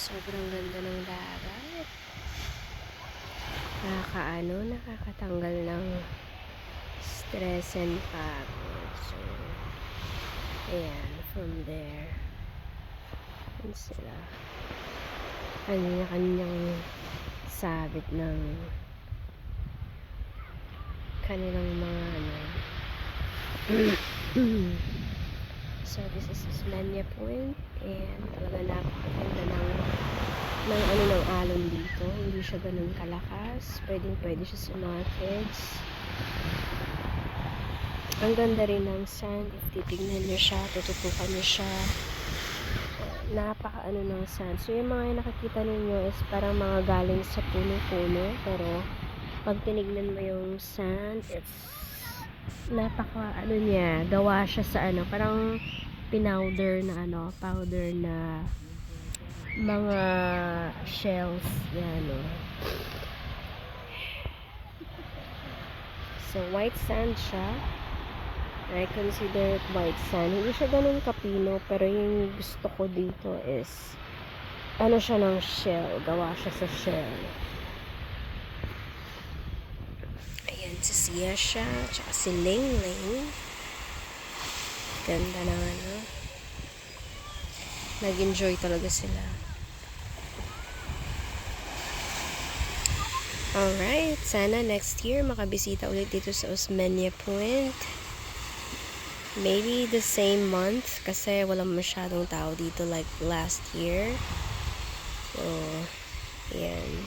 Sobrang ganda ng dagat. Nakakatanggal ng stress and pagod. So, ayan, from there. Ayan sila. Kanya-kanyang sabit ng kanilang mga So, this is Osmeña Point. And talaga napakaganda ng alon dito. Hindi siya ganun kalakas. Pwede siya sa mga kids. Ang ganda rin ng sand. If titignan nyo siya, tututukan nyo siya. Napaka ng sand. So, yung mga nakikita ninyo is parang mga galing sa puno-puno. Pero, pag tinignan mo yung sand, it's napaka niya. Gawa siya sa parang powder na mga shells. Yan, no? So, white sand siya. I consider it white sand. Hindi siya ganun kapino, pero yung gusto ko dito is siya ng shell. Gawa siya sa shell. Ayan, si Sia siya, tsaka si Ling Ling. Ganda na nag-enjoy talaga sila. Alright, sana next year makabisita ulit dito sa Osmeña Point. Maybe the same month kasi walang masyadong tao dito like last year. So, yan.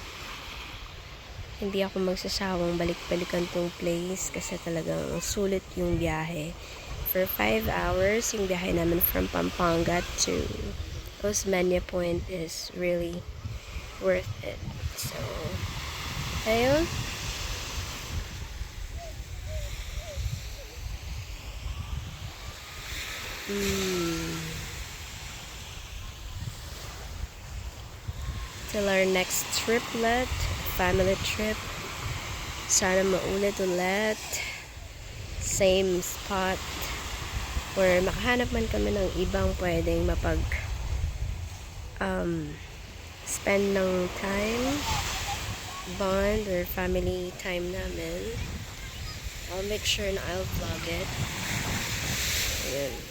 Hindi ako magsasawang balik-balikan tong place kasi talagang sulit yung biyahe. For 5 hours, yung biyahe namin from Pampanga to Osmeña Point is really worth it. So, ayun. Till our next triplet, family trip. Sana maulit ulit. Same spot. Or makahanap man kami ng ibang pwedeng spend ng time, bond, or family time namin. I'll make sure na I'll vlog it. Ayan.